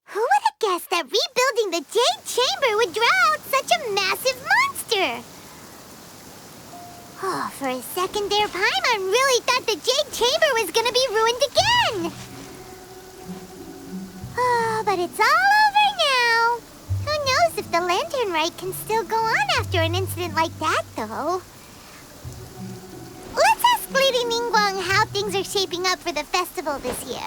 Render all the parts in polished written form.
Who would have guessed that rebuilding the Jade Chamber would draw out such a massive monster? Oh, for a second there, Paimon really thought the Jade Chamber was gonna be ruined again! Oh, but it's all over now! Who knows if the Lantern Rite can still go on after an incident like that, though? Let's ask Lady Ningguang how things are shaping up for the festival this year.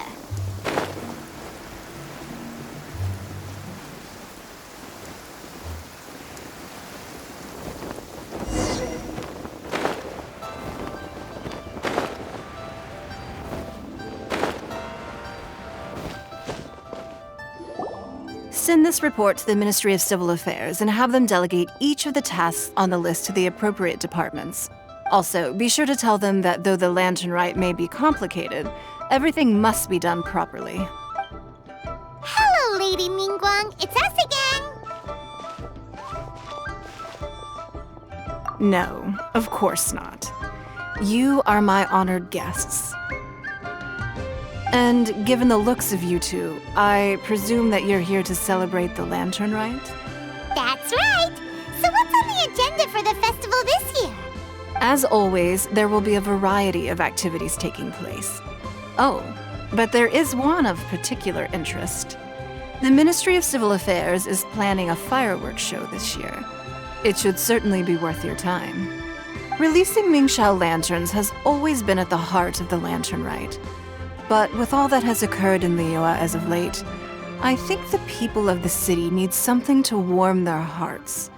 Send this report to the Ministry of Civil Affairs and have them delegate each of the tasks on the list to the appropriate departments. Also, be sure to tell them that though the Lantern Rite may be complicated, everything must be done properly. Hello, Lady Ningguang. It's us again. No, of course not. You are my honored guests. And given the looks of you two, I presume that you're here to celebrate the Lantern Rite? That's right. So what's on the agenda for the festival this year? As always, there will be a variety of activities taking place. Oh, but there is one of particular interest. The Ministry of Civil Affairs is planning a fireworks show this year. It should certainly be worth your time. Releasing Mingxiao lanterns has always been at the heart of the Lantern Rite. But with all that has occurred in Liyue as of late, I think the people of the city need something to warm their hearts.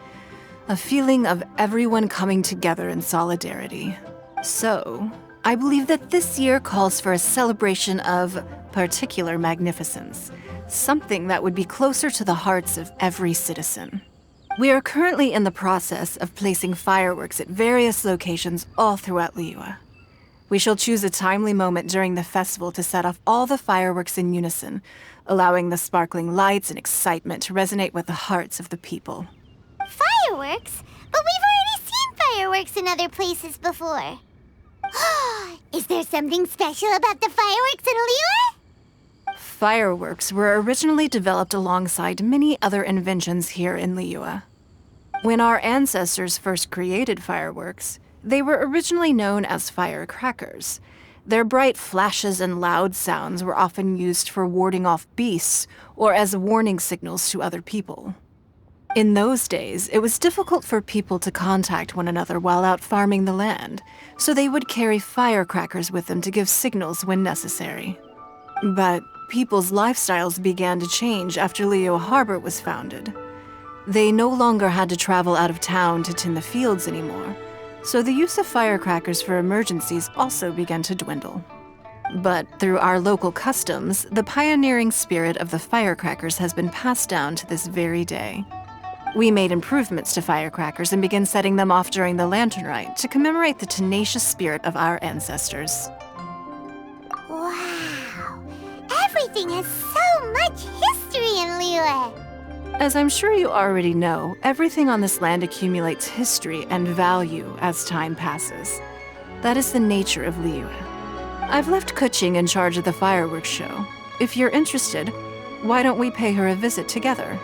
A feeling of everyone coming together in solidarity. So, I believe that this year calls for a celebration of particular magnificence. Something that would be closer to the hearts of every citizen. We are currently in the process of placing fireworks at various locations all throughout Liyue. We shall choose a timely moment during the festival to set off all the fireworks in unison, allowing the sparkling lights and excitement to resonate with the hearts of the people. Fireworks? But we've already seen fireworks in other places before. Is there something special about the fireworks in Liyue? Fireworks were originally developed alongside many other inventions here in Liyue. When our ancestors first created fireworks, they were originally known as firecrackers. Their bright flashes and loud sounds were often used for warding off beasts or as warning signals to other people. In those days, it was difficult for people to contact one another while out farming the land, so they would carry firecrackers with them to give signals when necessary. But people's lifestyles began to change after Liyue Harbor was founded. They no longer had to travel out of town to tend the fields anymore, so the use of firecrackers for emergencies also began to dwindle. But through our local customs, the pioneering spirit of the firecrackers has been passed down to this very day. We made improvements to firecrackers and began setting them off during the Lantern Rite to commemorate the tenacious spirit of our ancestors. Wow! Everything has so much history in Liyue! As I'm sure you already know, everything on this land accumulates history and value as time passes. That is the nature of Liyue. I've left Keqing in charge of the fireworks show. If you're interested, why don't we pay her a visit together?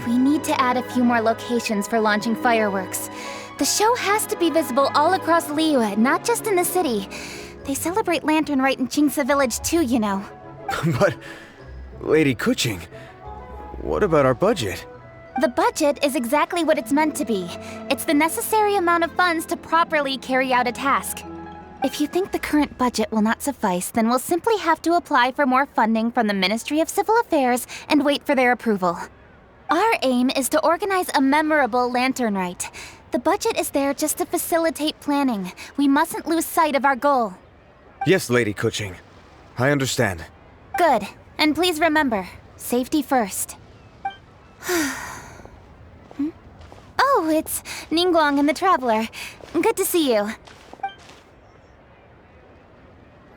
We need to add a few more locations for launching fireworks. The show has to be visible all across Liyue, not just in the city. They celebrate Lantern Rite in Qingce Village too, you know. But, Lady Keqing, what about our budget? The budget is exactly what it's meant to be. It's the necessary amount of funds to properly carry out a task. If you think the current budget will not suffice, then we'll simply have to apply for more funding from the Ministry of Civil Affairs and wait for their approval. Our aim is to organize a memorable Lantern Rite. The budget is there just to facilitate planning. We mustn't lose sight of our goal. Yes, Lady Keqing. I understand. Good. And please remember, safety first. Oh, it's Ningguang and the Traveler. Good to see you.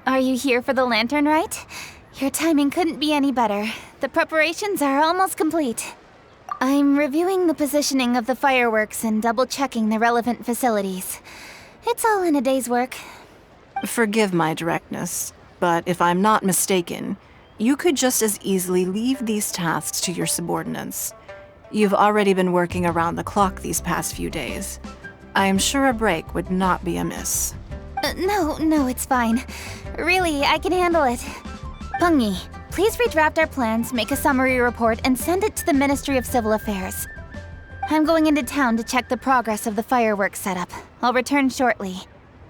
Are you here for the Lantern Rite? Your timing couldn't be any better. The preparations are almost complete. I'm reviewing the positioning of the fireworks and double-checking the relevant facilities. It's all in a day's work. Forgive my directness, but if I'm not mistaken, you could just as easily leave these tasks to your subordinates. You've already been working around the clock these past few days. I am sure a break would not be amiss. No, it's fine. Really, I can handle it. Pengyi, please redraft our plans, make a summary report, and send it to the Ministry of Civil Affairs. I'm going into town to check the progress of the fireworks setup. I'll return shortly.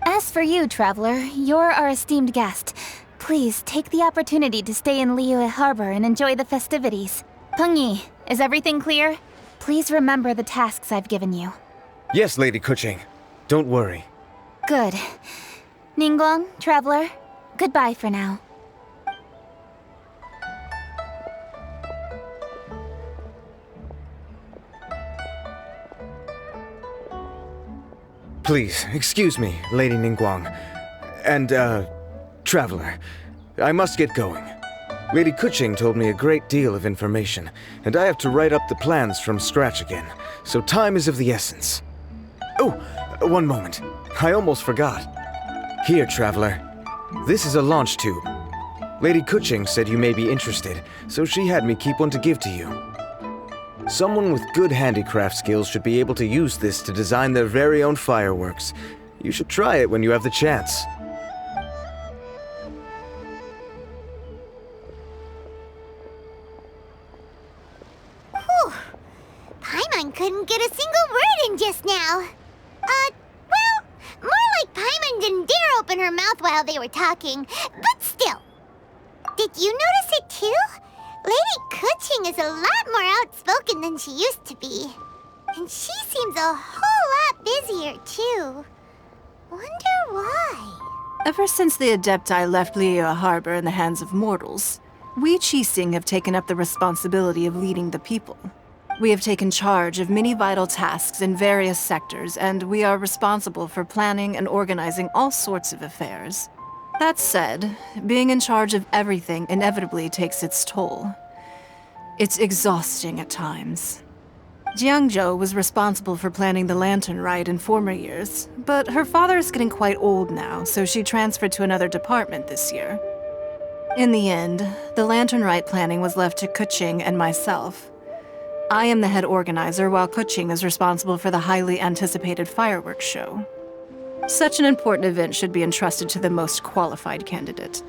As for you, Traveler, you're our esteemed guest. Please take the opportunity to stay in Liyue Harbor and enjoy the festivities. Pengyi, is everything clear? Please remember the tasks I've given you. Yes, Lady Keqing. Don't worry. Good. Ningguang, Traveler, goodbye for now. Please, excuse me, Lady Ningguang. And, Traveler. I must get going. Lady Keqing told me a great deal of information, and I have to write up the plans from scratch again, so time is of the essence. Oh, one moment. I almost forgot. Here, Traveler. This is a launch tube. Lady Keqing said you may be interested, so she had me keep one to give to you. Someone with good handicraft skills should be able to use this to design their very own fireworks. You should try it when you have the chance. Whew. Paimon couldn't get a single word in just now. Well, more like Paimon didn't dare open her mouth while they were talking, but still. Did you notice it too? Lady Keqing is a lot more outspoken than she used to be. And she seems a whole lot busier too. Wonder why? Ever since the Adepti left Liyue Harbor in the hands of mortals, we Keqing have taken up the responsibility of leading the people. We have taken charge of many vital tasks in various sectors, and we are responsible for planning and organizing all sorts of affairs. That said, being in charge of everything inevitably takes its toll. It's exhausting at times. Jiangzhou was responsible for planning the Lantern Rite in former years, but her father is getting quite old now, so she transferred to another department this year. In the end, the Lantern Rite planning was left to Keqing and myself. I am the head organizer, while Keqing is responsible for the highly anticipated fireworks show. Such an important event should be entrusted to the most qualified candidate.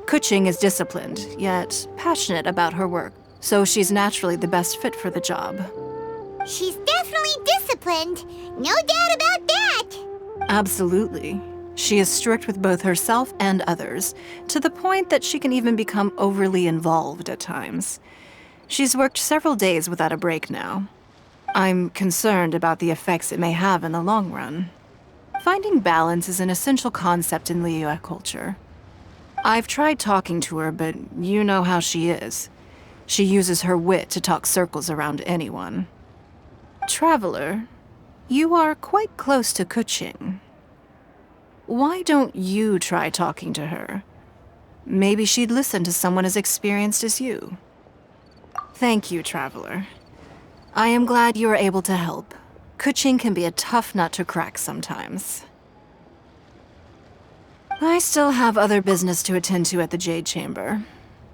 Keqing is disciplined, yet passionate about her work, so she's naturally the best fit for the job. She's definitely disciplined. No doubt about that. Absolutely. She is strict with both herself and others, to the point that she can even become overly involved at times. She's worked several days without a break now. I'm concerned about the effects it may have in the long run. Finding balance is an essential concept in Liyue culture. I've tried talking to her, but you know how she is. She uses her wit to talk circles around anyone. Traveler, you are quite close to Keqing. Why don't you try talking to her? Maybe she'd listen to someone as experienced as you. Thank you, Traveler. I am glad you are able to help. Keqing can be a tough nut to crack sometimes. I still have other business to attend to at the Jade Chamber.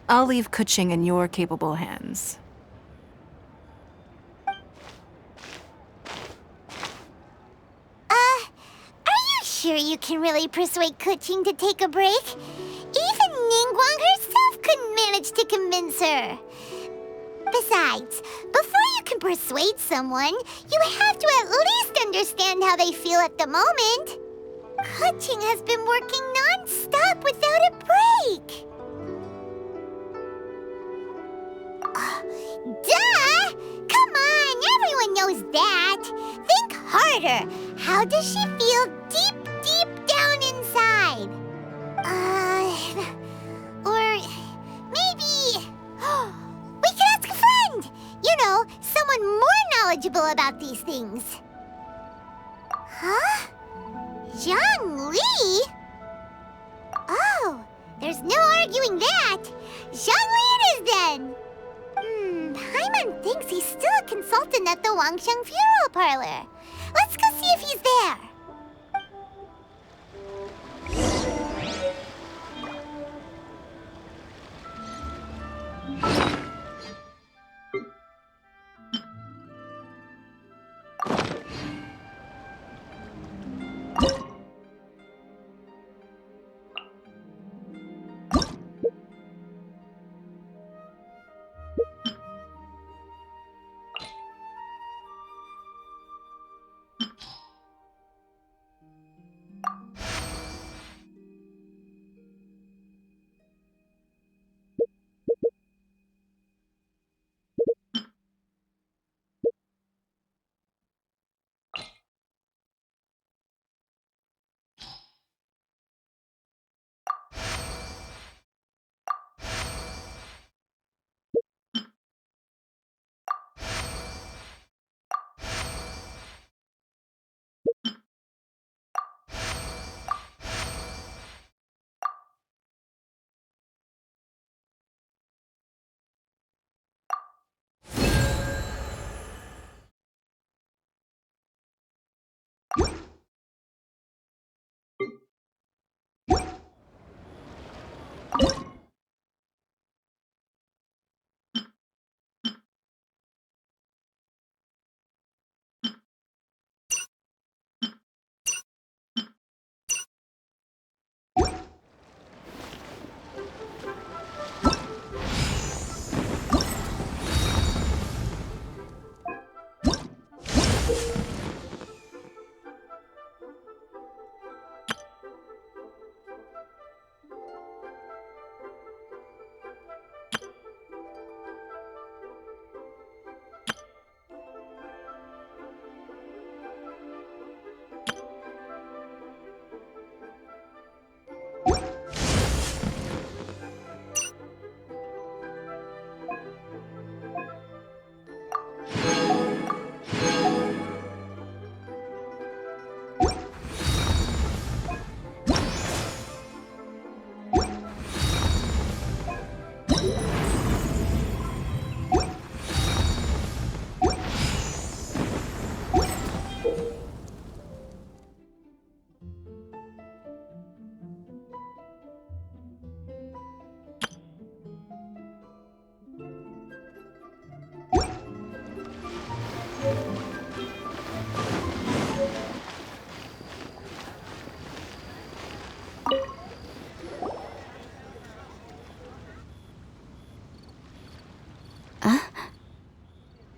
I'll leave Keqing in your capable hands. Are you sure you can really persuade Keqing to take a break? Even Ningguang herself couldn't manage to convince her. Besides, before you can persuade someone, you have to at least understand how they feel at the moment. Keqing has been working non-stop without a break. Duh! Come on, everyone knows that. Think harder. How does she feel deep down inside? Or maybe... we could ask a friend! You know, someone more knowledgeable about these things. Huh? Zhongli? Oh, arguing that. Zhongli it is then. Paimon thinks he's still a consultant at the Wangsheng Funeral Parlor. Let's go see if he's there.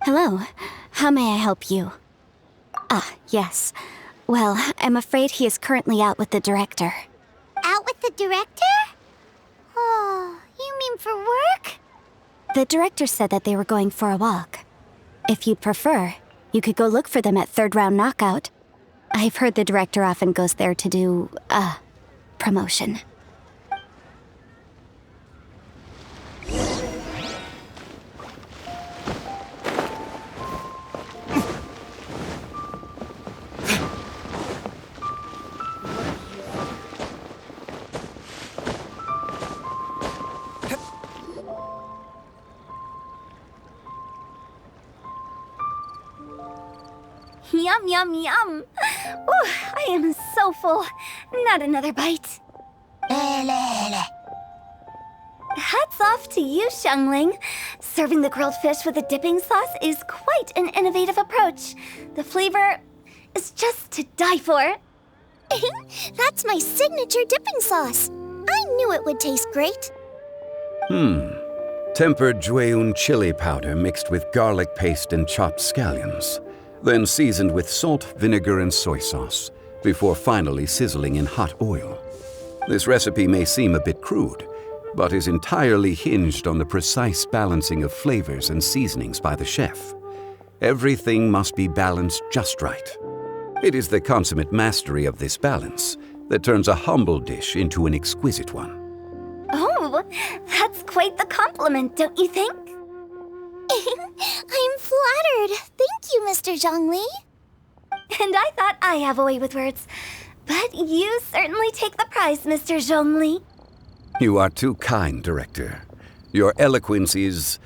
Hello. How may I help you? Ah, yes. Well, I'm afraid he is currently out with the director. Out with the director? Oh, you mean for work? The director said that they were going for a walk. If you'd prefer, you could go look for them at Third Round Knockout. I've heard the director often goes there to do, promotion. Yum, yum, yum. Ooh, I am so full. Not another bite. Hats off to you, Xiangling. Serving the grilled fish with a dipping sauce is quite an innovative approach. The flavor is just to die for. That's my signature dipping sauce. I knew it would taste great. Tempered Jueyun chili powder mixed with garlic paste and chopped scallions, then seasoned with salt, vinegar, and soy sauce, before finally sizzling in hot oil. This recipe may seem a bit crude, but is entirely hinged on the precise balancing of flavors and seasonings by the chef. Everything must be balanced just right. It is the consummate mastery of this balance that turns a humble dish into an exquisite one. Oh, that's quite the compliment, don't you think? I'm flattered. Thank you, Mr. Zhongli. And I thought I have a way with words. But you certainly take the prize, Mr. Zhongli. You are too kind, Director. Your eloquence is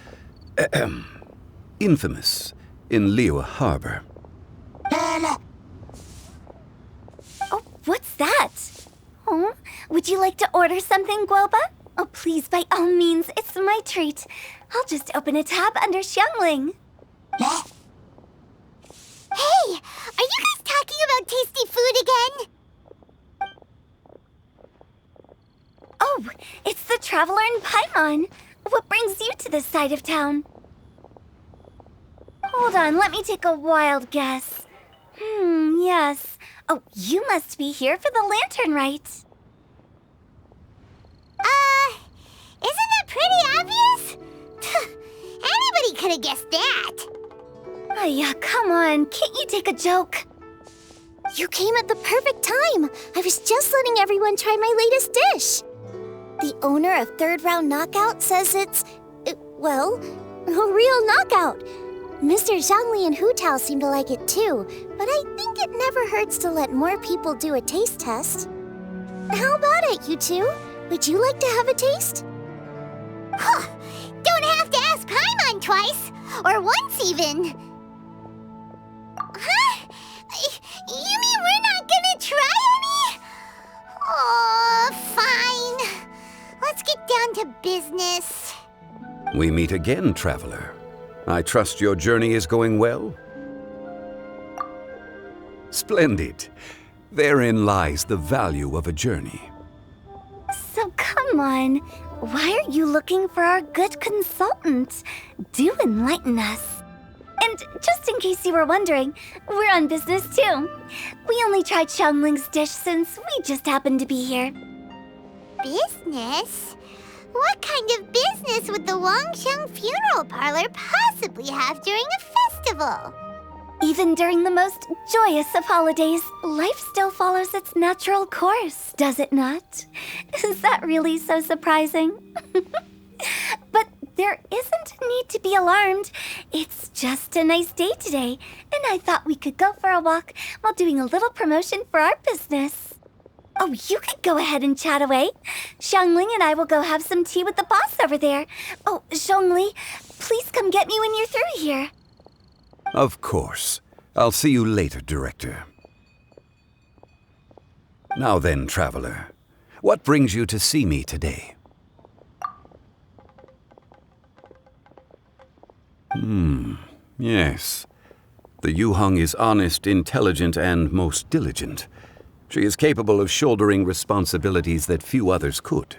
infamous in Liyue Harbor. Oh, what's that? Oh, would you like to order something, Guoba? Oh, please, by all means, it's my treat. I'll just open a tab under Zhongli. Hey, are you guys talking about tasty food again? Oh, it's the Traveler and Paimon. What brings you to this side of town? Hold on, let me take a wild guess. Yes. Oh, you must be here for the Lantern Rite. Isn't that pretty obvious? Anybody could have guessed that. Oh, yeah, come on. Can't you take a joke? You came at the perfect time. I was just letting everyone try my latest dish. The owner of Third Round Knockout says it's, well, a real knockout. Mr. Zhongli and Hu Tao seem to like it too, but I think it never hurts to let more people do a taste test. How about it, you two? Would you like to have a taste? Huh. Don't have to ask Paimon twice, or once even. Huh? You mean we're not gonna try any? Oh, fine. Let's get down to business. We meet again, Traveler. I trust your journey is going well? Splendid. Therein lies the value of a journey. So come on. Why are you looking for our good consultant? Do enlighten us. And just in case you were wondering, we're on business too. We only tried Zhongli's dish since we just happened to be here. Business? What kind of business would the Wangsheng funeral parlor possibly have during a festival? Even during the most joyous of holidays, life still follows its natural course, does it not? Is that really so surprising? But there isn't a need to be alarmed. It's just a nice day today, and I thought we could go for a walk while doing a little promotion for our business. Oh, you could go ahead and chat away. Zhongli and I will go have some tea with the boss over there. Oh, Zhongli, please come get me when you're through here. Of course. I'll see you later, Director. Now then, Traveler, what brings you to see me today? Yes. The Yuheng is honest, intelligent, and most diligent. She is capable of shouldering responsibilities that few others could.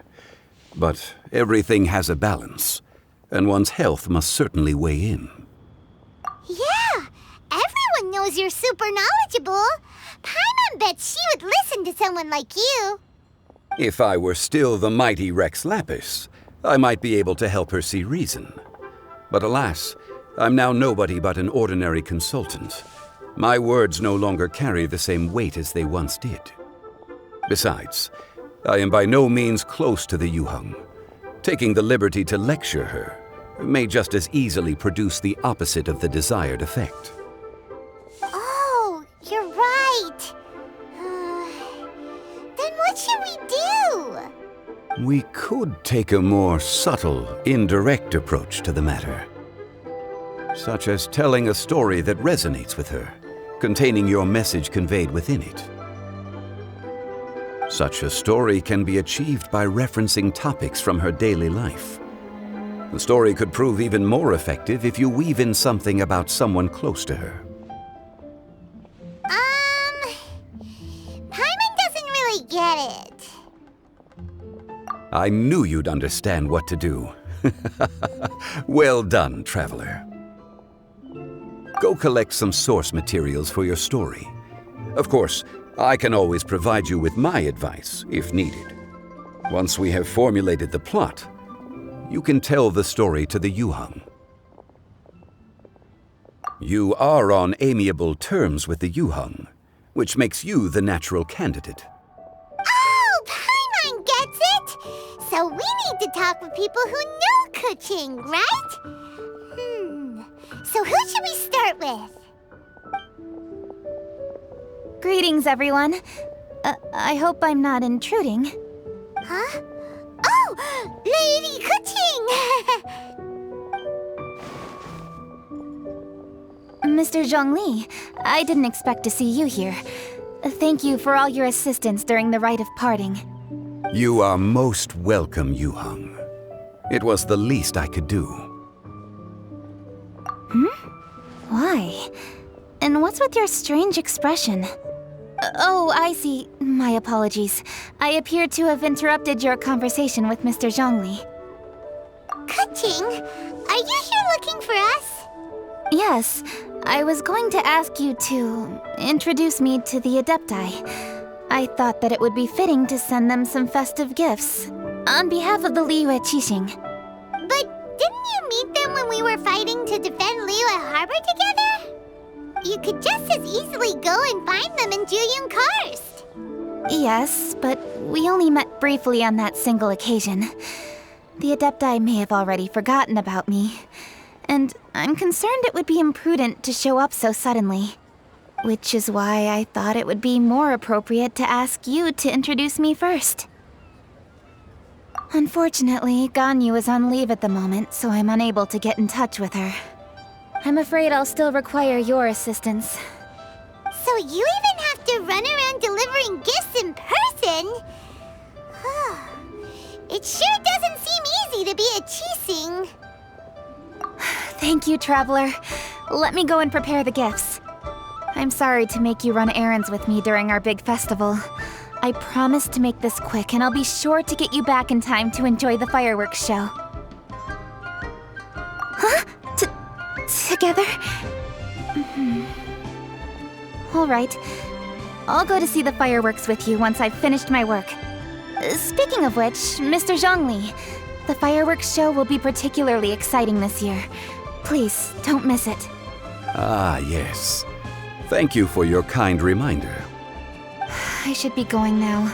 But everything has a balance, and one's health must certainly weigh in. Yeah, everyone knows you're super knowledgeable. Paimon bets she would listen to someone like you. If I were still the mighty Rex Lapis, I might be able to help her see reason. But alas, I'm now nobody but an ordinary consultant. My words no longer carry the same weight as they once did. Besides, I am by no means close to the Yuheng. Taking the liberty to lecture her may just as easily produce the opposite of the desired effect. Oh, you're right. Then what should we do? We could take a more subtle, indirect approach to the matter. Such as telling a story that resonates with her, containing your message conveyed within it. Such a story can be achieved by referencing topics from her daily life. The story could prove even more effective if you weave in something about someone close to her. Paimon doesn't really get it. I knew you'd understand what to do. Well done, Traveler. Go collect some source materials for your story. Of course, I can always provide you with my advice, if needed. Once we have formulated the plot, you can tell the story to the Yuheng. You are on amiable terms with the Yuheng, which makes you the natural candidate. Oh, Paimon gets it! So we need to talk with people who know Keqing, right? So who should we start with? Greetings, everyone. I hope I'm not intruding. Huh? Oh, Lady Keqing! Mr. Zhongli, I didn't expect to see you here. Thank you for all your assistance during the rite of parting. You are most welcome, Yuheng. It was the least I could do. Why? And what's with your strange expression? Oh, I see. My apologies. I appear to have interrupted your conversation with Mr. Zhongli. Keqing, are you here looking for us? Yes, I was going to ask you to introduce me to the Adepti. I thought that it would be fitting to send them some festive gifts. On behalf of the Liyue Qixing. But didn't you meet them when we were fighting to defend Liyue Harbor together? You could just as easily go and find them in Juyun Karst. Yes, but we only met briefly on that single occasion. The Adepti may have already forgotten about me. And I'm concerned it would be imprudent to show up so suddenly. Which is why I thought it would be more appropriate to ask you to introduce me first. Unfortunately, Ganyu is on leave at the moment, so I'm unable to get in touch with her. I'm afraid I'll still require your assistance. So you even have to run around delivering gifts in person? It sure doesn't seem easy to be a Qixing. Thank you, Traveler. Let me go and prepare the gifts. I'm sorry to make you run errands with me during our big festival. I promise to make this quick, and I'll be sure to get you back in time to enjoy the fireworks show. Huh? Together? All right. I'll go to see the fireworks with you once I've finished my work. Speaking of which, Mr. Zhongli, the fireworks show will be particularly exciting this year. Please, don't miss it. Ah, yes. Thank you for your kind reminder. I should be going now.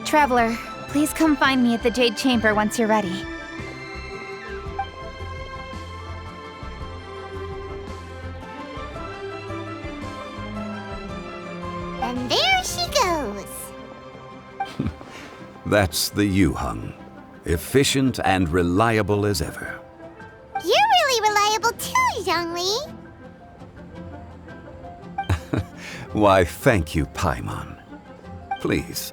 Traveler, please come find me at the Jade Chamber once you're ready. And there she goes. That's the Yuheng. Efficient and reliable as ever. You're really reliable too, Zhongli. Why, thank you, Paimon. Please,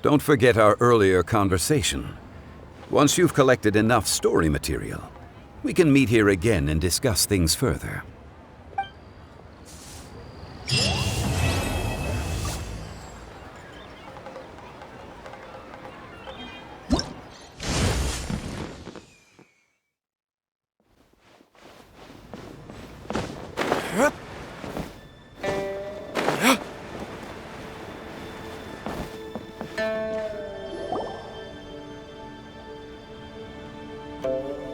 don't forget our earlier conversation. Once you've collected enough story material, we can meet here again and discuss things further.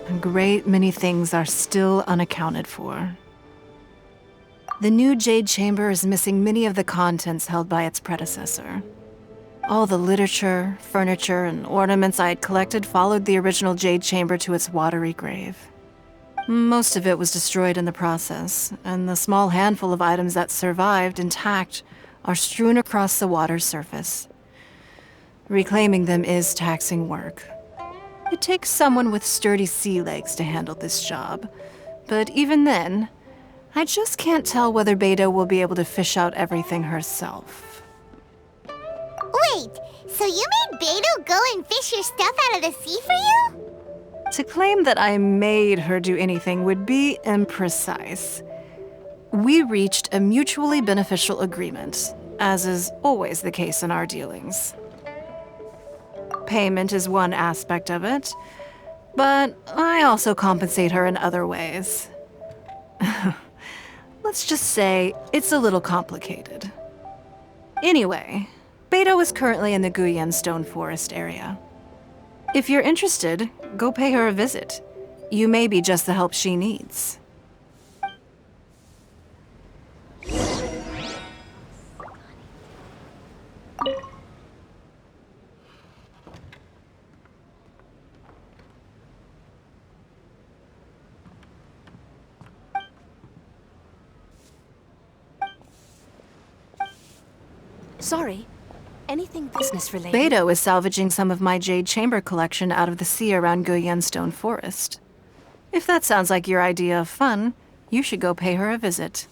A great many things are still unaccounted for. The new Jade Chamber is missing many of the contents held by its predecessor. All the literature, furniture, and ornaments I had collected followed the original Jade Chamber to its watery grave. Most of it was destroyed in the process, and the small handful of items that survived intact are strewn across the water's surface. Reclaiming them is taxing work. It takes someone with sturdy sea legs to handle this job, but even then, I just can't tell whether Beidou will be able to fish out everything herself. Wait, so you made Beidou go and fish your stuff out of the sea for you? To claim that I made her do anything would be imprecise. We reached a mutually beneficial agreement, as is always the case in our dealings. Payment is one aspect of it, but I also compensate her in other ways. Let's just say it's a little complicated. Anyway, Beidou is currently in the Guyan Stone Forest area. If you're interested, go pay her a visit. You may be just the help she needs. Sorry, Anything business related? Beidou is salvaging some of my jade chamber collection out of the sea around Guyan Stone Forest. If that sounds like your idea of fun, you should go pay her a visit.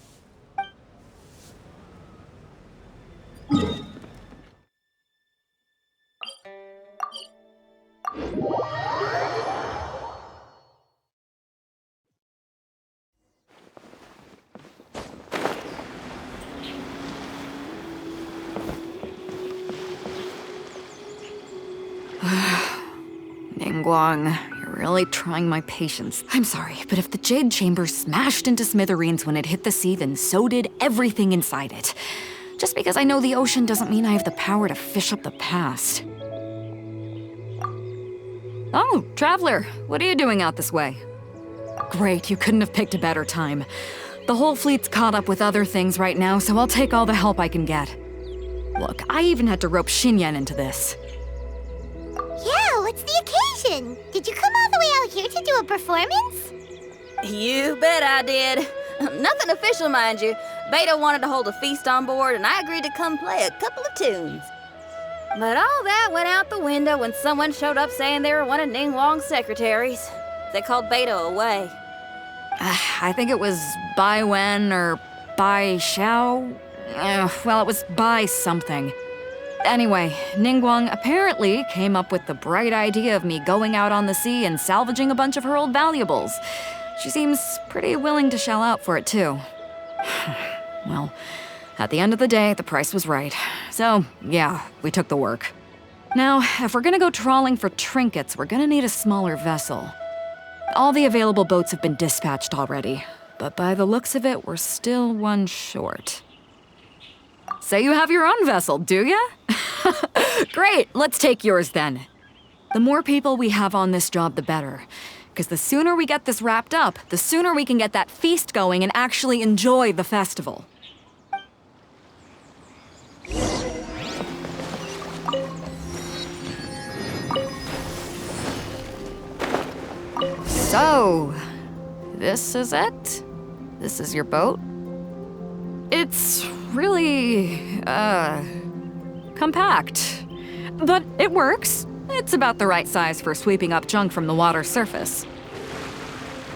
Ningguang, you're really trying my patience. I'm sorry, but if the Jade Chamber smashed into smithereens when it hit the sea, then so did everything inside it. Just because I know the ocean doesn't mean I have the power to fish up the past. Oh, Traveler, what are you doing out this way? Great, you couldn't have picked a better time. The whole fleet's caught up with other things right now, so I'll take all the help I can get. Look, I even had to rope Xinyan into this. Yeah, what's the occasion? Did you come all the way out here to do a performance? You bet I did. Nothing official, mind you. Beidou wanted to hold a feast on board, and I agreed to come play a couple of tunes. But all that went out the window when someone showed up saying they were one of Ningguang's secretaries. They called Beidou away. I think it was Bai Wen or Bai Xiao. Well, it was Bai something. Anyway, Ningguang apparently came up with the bright idea of me going out on the sea and salvaging a bunch of her old valuables. She seems pretty willing to shell out for it, too. Well, at the end of the day, the price was right. So, yeah, we took the work. Now, if we're gonna go trawling for trinkets, we're gonna need a smaller vessel. All the available boats have been dispatched already, but by the looks of it, we're still one short. So you have your own vessel, do ya? Great, let's take yours then. The more people we have on this job, the better. Because the sooner we get this wrapped up, the sooner we can get that feast going and actually enjoy the festival. So, this is it? This is your boat? It's really, compact. But it works. It's about the right size for sweeping up junk from the water's surface.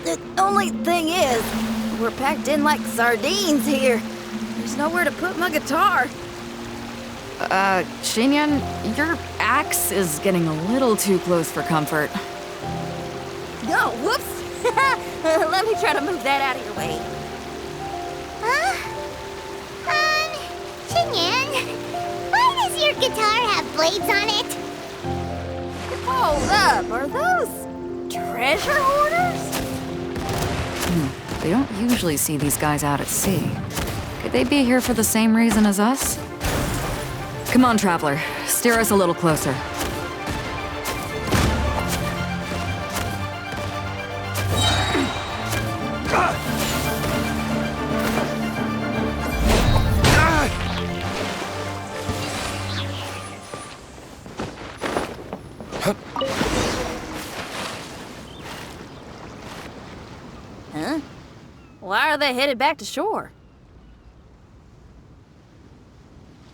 The only thing is, we're packed in like sardines here. There's nowhere to put my guitar. Xinyan, your axe is getting a little too close for comfort. Oh, whoops! Let me try to move that out of your way. Xinyan, why does your guitar have blades on it? Hold up, are those treasure hoarders? They don't usually see these guys out at sea. Could they be here for the same reason as us? Come on, Traveler. Steer us a little closer. Huh? Why are they headed back to shore?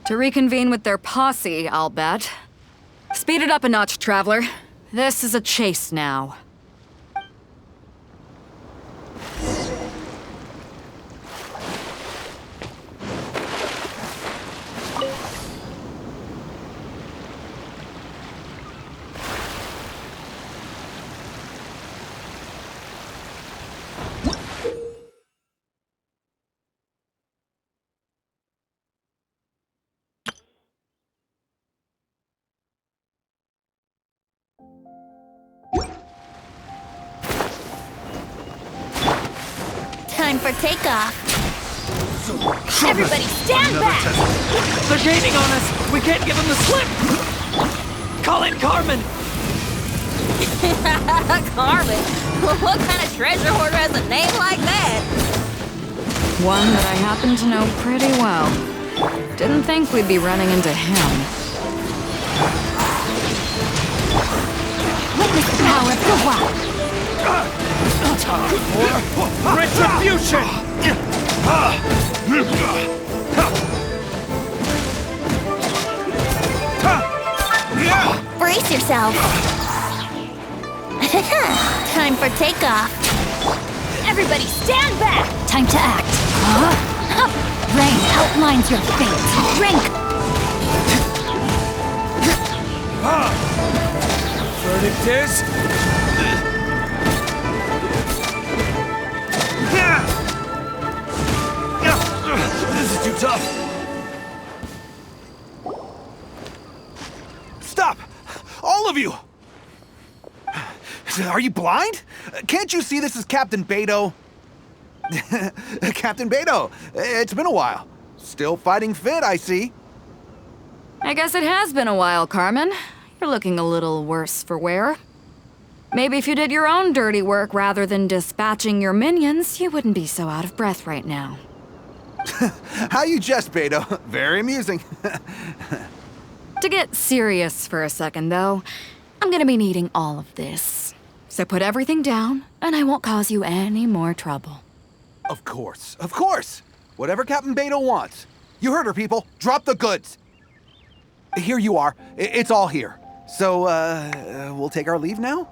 To reconvene with their posse, I'll bet. Speed it up a notch, Traveler. This is a chase now. Time for takeoff. Everybody stand back! They're gaining on us! We can't give them the slip! Call in Carmen! Carmen? What kind of treasure hoarder has a name like that? One that I happen to know pretty well. Didn't think we'd be running into him. Witness the power of the wild. Time for retribution! yourself. Time for takeoff. Everybody stand back! Time to act. Rain outlines your fate. Drink! Verdict is... This is too tough. Stop! All of you! Are you blind? Can't you see this is Captain Beidou? Captain Beidou, it's been a while. Still fighting fit, I see. I guess it has been a while, Carmen. You're looking a little worse for wear. Maybe if you did your own dirty work rather than dispatching your minions, you wouldn't be so out of breath right now. How you jest, Beidou. Very amusing. To get serious for a second, though, I'm gonna be needing all of this. So put everything down, and I won't cause you any more trouble. Of course, of course. Whatever Captain Beidou wants. You heard her, people. Drop the goods. Here you are. It's all here. So, we'll take our leave now?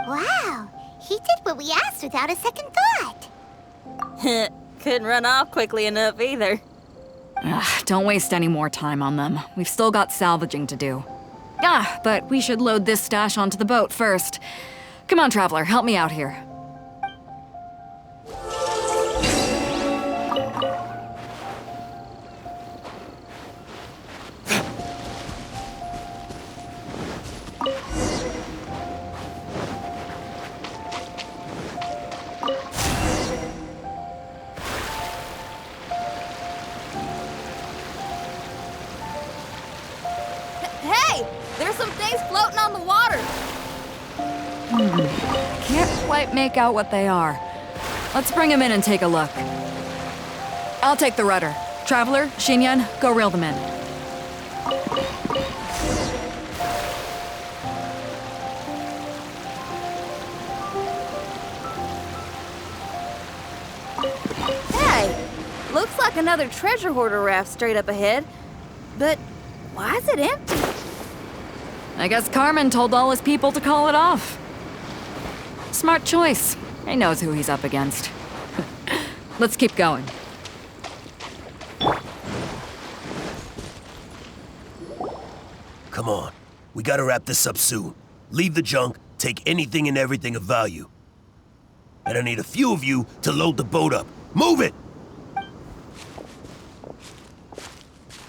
Wow, he did what we asked without a second thought. Couldn't run off quickly enough either. Don't waste any more time on them. We've still got salvaging to do. But we should load this stash onto the boat first. Come on, Traveler, help me out here. Hey! There's some things floating on the water! Can't quite make out what they are. Let's bring them in and take a look. I'll take the rudder. Traveler, Xinyan, go reel them in. Hey! Looks like another treasure hoarder raft straight up ahead. But why is it empty? I guess Carmen told all his people to call it off. Smart choice. He knows who he's up against. Let's keep going. Come on. We gotta wrap this up soon. Leave the junk, take anything and everything of value. And I need a few of you to load the boat up. Move it!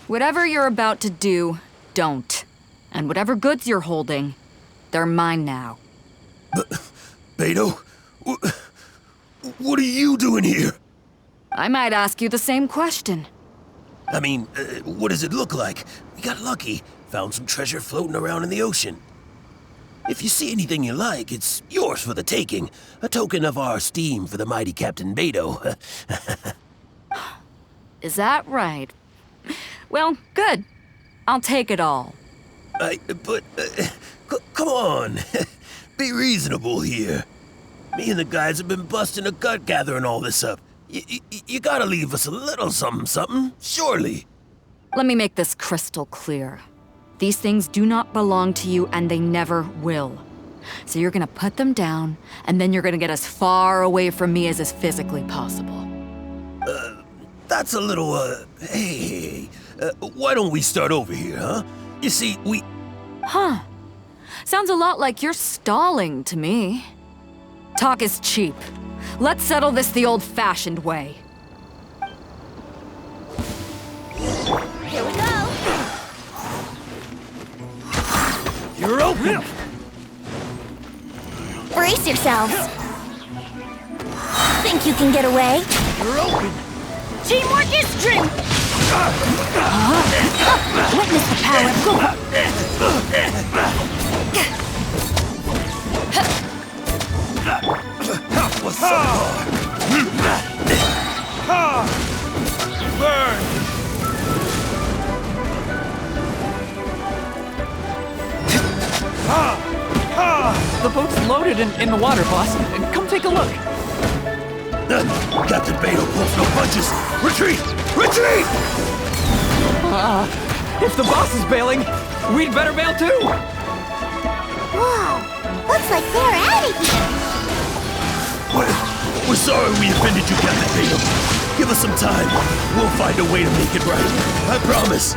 Whatever you're about to do, don't. And whatever goods you're holding, they're mine now. Beidou, what are you doing here? I might ask you the same question. I mean, what does it look like? We got lucky, found some treasure floating around in the ocean. If you see anything you like, it's yours for the taking. A token of our esteem for the mighty Captain Beidou. Is that right? Well, good. I'll take it all. Come on. Be reasonable here. Me and the guys have been busting a gut gathering all this up. You gotta leave us a little something, surely. Let me make this crystal clear. These things do not belong to you, and they never will. So you're gonna put them down, and then you're gonna get as far away from me as is physically possible. That's a little, hey, why don't we start over here, huh? You see, Huh. Sounds a lot like you're stalling to me. Talk is cheap. Let's settle this the old-fashioned way. Here we go! You're open! Brace yourselves. Think you can get away? You're open! Teamwork is strength! Witness the power of God. What's up? Burn! The boat's loaded in the water, boss. Come take a look. Captain Beidou pulls no punches. Retreat! Retreat! If the boss is bailing, we'd better bail too! Whoa, looks like they're out of here. We're sorry we offended you, Captain Beidou. Give us some time. We'll find a way to make it right. I promise.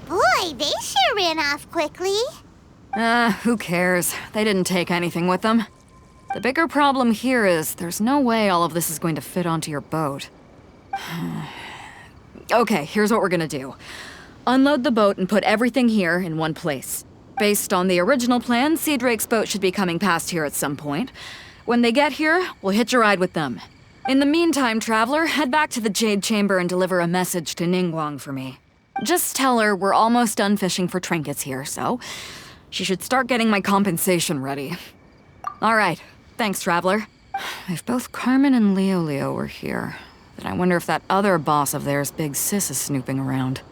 Boy, they sure ran off quickly. Who cares? They didn't take anything with them. The bigger problem here is there's no way all of this is going to fit onto your boat. Okay, here's what we're gonna do. Unload the boat and put everything here in one place. Based on the original plan, Sea Drake's boat should be coming past here at some point. When they get here, we'll hitch a ride with them. In the meantime, Traveler, head back to the Jade Chamber and deliver a message to Ningguang for me. Just tell her we're almost done fishing for trinkets here, so she should start getting my compensation ready. All right, thanks, Traveler. If both Carmen and Leo were here, then I wonder if that other boss of theirs, Big Sis, is snooping around.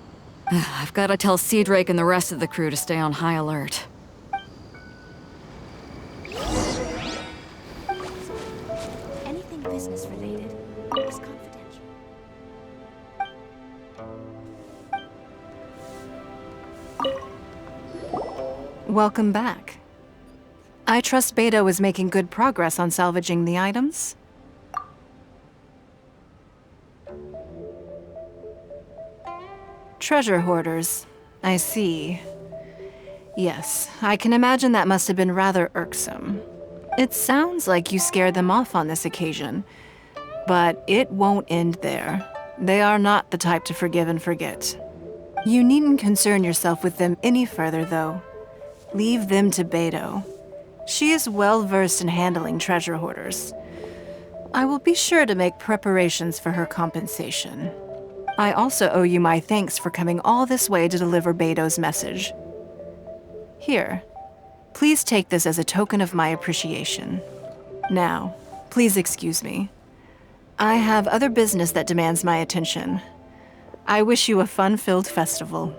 I've got to tell Sea Drake and the rest of the crew to stay on high alert. Anything business related is confidential. Welcome back. I trust Beidou is making good progress on salvaging the items. Treasure Hoarders. I see. Yes, I can imagine that must have been rather irksome. It sounds like you scared them off on this occasion, but it won't end there. They are not the type to forgive and forget. You needn't concern yourself with them any further, though. Leave them to Beidou. She is well versed in handling treasure hoarders. I will be sure to make preparations for her compensation. I also owe you my thanks for coming all this way to deliver Beidou's message. Here, please take this as a token of my appreciation. Now, please excuse me. I have other business that demands my attention. I wish you a fun-filled festival.